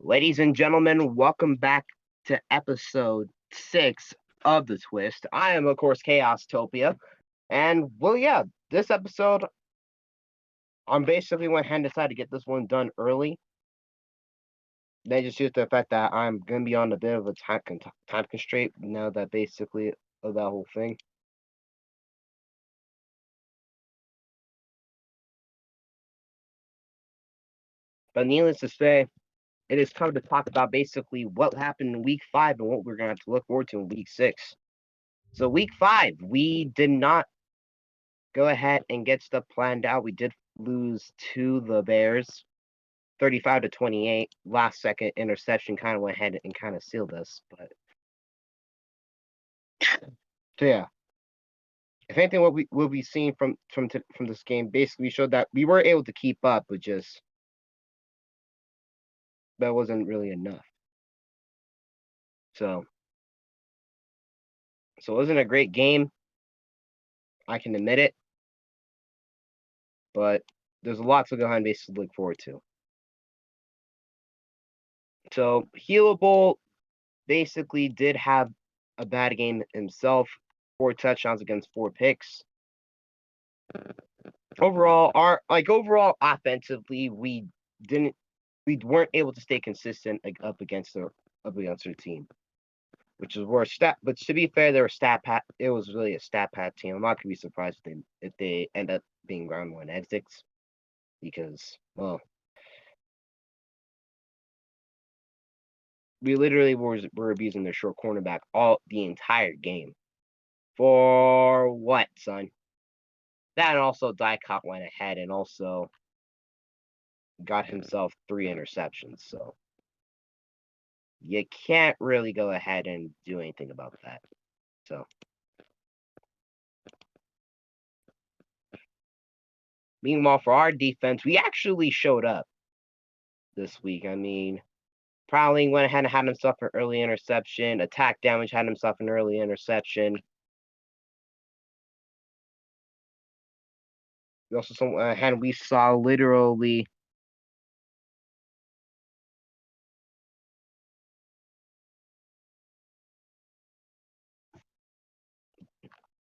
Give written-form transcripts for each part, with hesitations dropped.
Ladies and gentlemen, welcome back to episode 6 of The Twist. I am, of course, chaostopia. And, well, yeah, this episode, I'm basically went ahead and decided to get this one done early. They just due to the fact that I'm going to be on a bit of a time constraint now that basically of that whole thing. But needless to say, it is time to talk about basically what happened in week 5 and what we're going to have to look forward to in week 6. So, week 5, we did not go ahead and get stuff planned out. We did lose to the Bears, 35-28. Last second interception kind of went ahead and kind of sealed us. But so yeah, if anything, what we will be seeing from this game basically showed that we were able to keep up, but just that wasn't really enough. So it wasn't a great game. I can admit it, but there's a lot to go ahead and basically look forward to. So Healable basically did have a bad game himself. 4 touchdowns against 4 picks. Overall, overall offensively, we weren't able to stay consistent up against their team, which is worse. But to be fair, they were stat pat. It was really a stat pat team. I'm not gonna be surprised if they end up being round 1 exits, because we literally were abusing their short cornerback all the entire game. For what, son? That, and also Dicott went ahead and also got himself 3 interceptions. So you can't really go ahead and do anything about that. So meanwhile, for our defense, we actually showed up this week. I mean, Prowling went ahead and had himself an early interception. Attack Damage had himself an early interception. We also we saw literally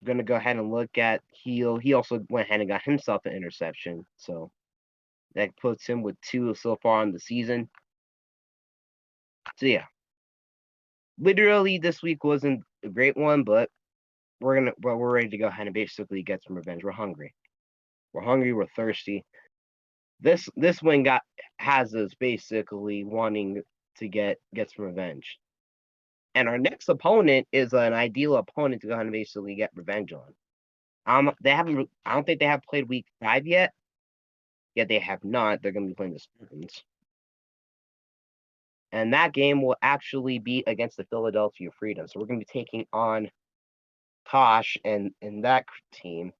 gonna go ahead and look at Heel. He also went ahead and got himself an interception. So that puts him with 2 so far on the season. So yeah. Literally this week wasn't a great one, but we're ready to go ahead and basically get some revenge. We're hungry. We're thirsty. This win has us basically wanting to get some revenge. And our next opponent is an ideal opponent to go ahead and basically get revenge on. They haven't. I don't think they have played week 5 yet. Yet they have not. They're going to be playing the Spartans, and that game will actually be against the Philadelphia Freedom. So we're going to be taking on Kosh and that team.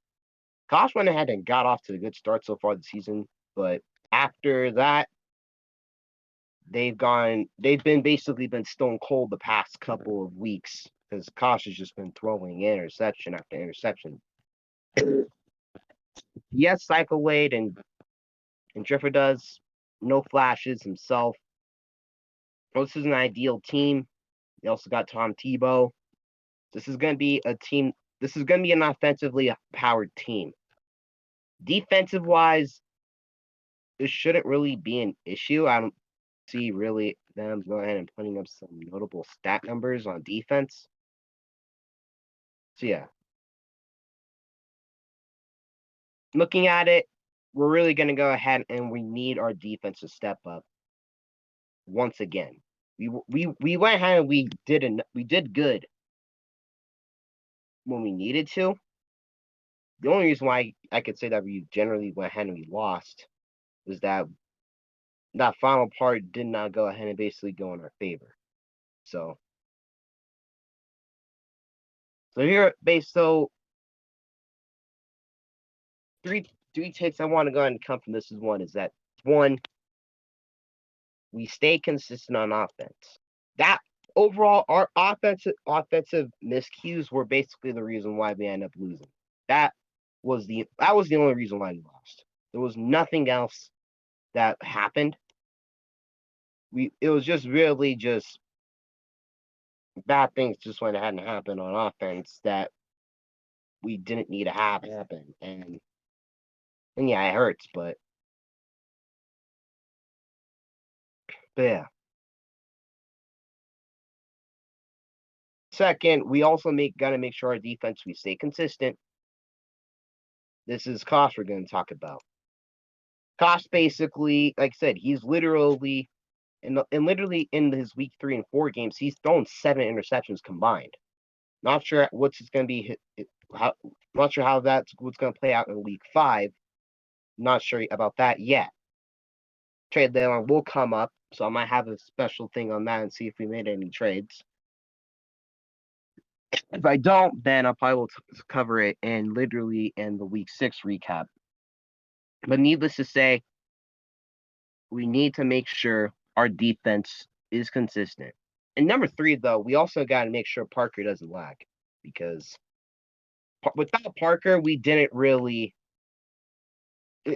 Kosh went ahead and got off to a good start so far this season, but after that, they've basically been stone cold the past couple of weeks because Kosh has just been throwing interception after interception. Yes, Cycle Wade and Drifter does no flashes himself. This is an ideal team. They also got Tom Tebow. This is going to be a team. This is going to be an offensively powered team. Defensive wise, it shouldn't really be an issue. I don't see really them go ahead and putting up some notable stat numbers on defense. So yeah, looking at it, we're really going to go ahead and we need our defense to step up once again. We went ahead and we did good when we needed to. The only reason why I could say that we generally went ahead and we lost was that final part did not go ahead and basically go in our favor. So here, three takes I want to go ahead and come from this is that one, we stay consistent on offense. That overall, our offensive miscues were basically the reason why we ended up losing. That was the only reason why we lost. There was nothing else that happened. it was just really just bad things just went ahead and happened on offense that we didn't need to have happen. And yeah, it hurts, but yeah. Second, we also gotta make sure our defense we stay consistent. This is Koss we're gonna talk about. Koss basically, like I said, he's literally and literally in his week 3 and 4 games, he's thrown 7 interceptions combined. Not sure what's going to be how. Not sure how that's what's going to play out in week 5. Not sure about that yet. Trade deadline will come up, so I might have a special thing on that and see if we made any trades. If I don't, then I probably will cover it in literally in the week 6 recap. But needless to say, we need to make sure our defense is consistent. And number 3, though, we also got to make sure Parker doesn't lag because without Parker, we didn't really.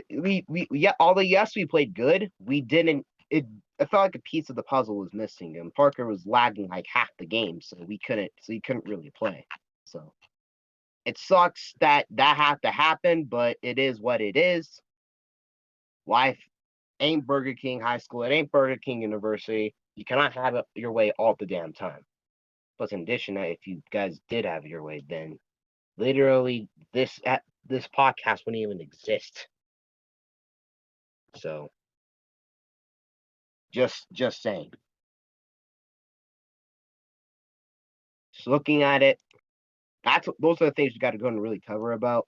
Yeah, although yes, we played good, we didn't. It felt like a piece of the puzzle was missing, and Parker was lagging like half the game, so he couldn't really play. So it sucks that had to happen, but it is what it is. Life ain't Burger King High School. It ain't Burger King University. You cannot have it your way all the damn time. Plus, in addition, if you guys did have your way, then literally this podcast wouldn't even exist. So, just saying. Just looking at it, those are the things we got to go and really cover about.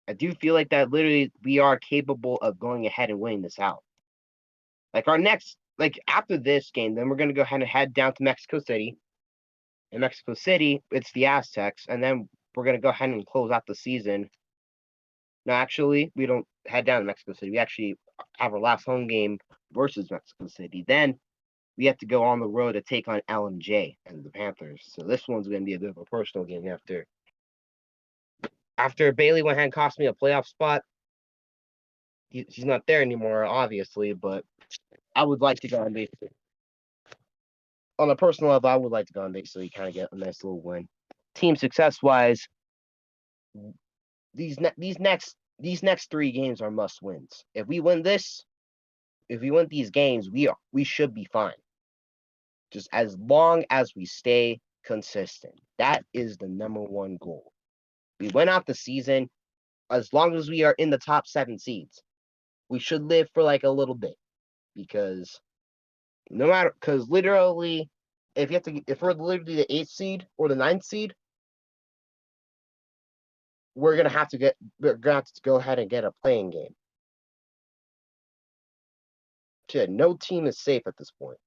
I do feel like that literally we are capable of going ahead and winning this out. Like our next, like after this game, then we're gonna go ahead and head down to Mexico City. In Mexico City, it's the Aztecs, and then we're gonna go ahead and close out the season. No, actually, we don't head down to Mexico City. We actually have our last home game versus Mexico City. Then we have to go on the road to take on LMJ and the Panthers. So this one's going to be a bit of a personal game after Bailey went ahead and cost me a playoff spot. He's not there anymore, obviously, but I would like to go and basically, on a personal level, I would like to go and basically kind of get a nice little win. Team success wise, these next 3 games are must wins. If we win these games, we should be fine. Just as long as we stay consistent. That is the number 1 goal. We went out the season, as long as we are in the top 7 seeds, we should live for like a little bit. Because literally, if we're literally the 8th seed or the 9th seed, we're gonna have to go ahead and get a playing game. Shit, no team is safe at this point.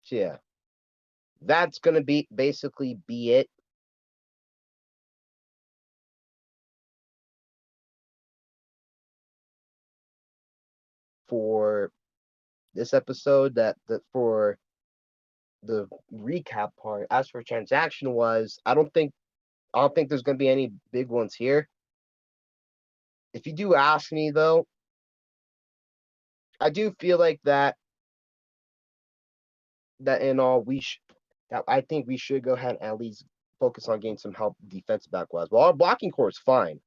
So yeah, that's gonna basically be it for this episode. That for the recap part. As for transaction wise, I don't think there's gonna be any big ones here. If you do ask me though, I do feel like that in all I think we should go ahead and at least focus on getting some help defensive back wise. Well, our blocking core is fine.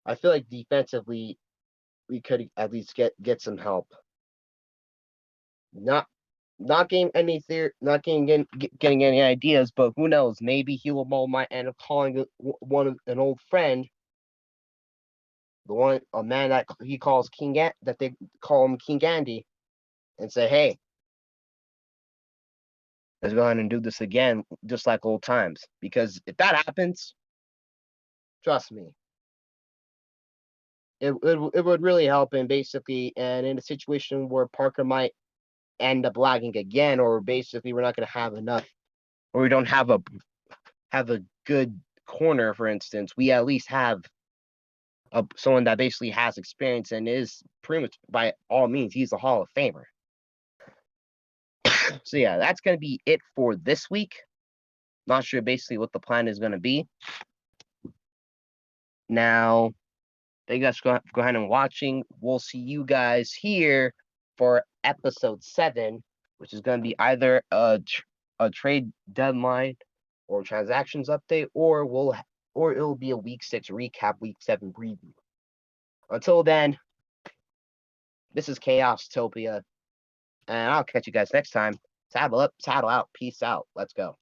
I feel like defensively we could at least get some help. Not getting getting any ideas, but who knows? Maybe Hilo might end up calling an old friend, a man that he calls that they call him King Andy, and say, "Hey, let's go ahead and do this again, just like old times." Because if that happens, trust me, it would really help him basically. And in a situation where Parker might end up lagging again, or basically we're not going to have enough, or we don't have a good corner, for instance, we at least have someone that basically has experience and is pretty much, by all means, he's a Hall of Famer. So yeah, that's going to be it for this week. Not sure basically what the plan is going to be. Now, Thank you guys for go ahead and watching. We'll see you guys here for episode 7, which is going to be either a trade deadline or transactions update, or it'll be a week 6 recap, week 7 preview. Until then, this is Chaostopia, and I'll catch you guys next time. Saddle up, saddle out, peace out. Let's go.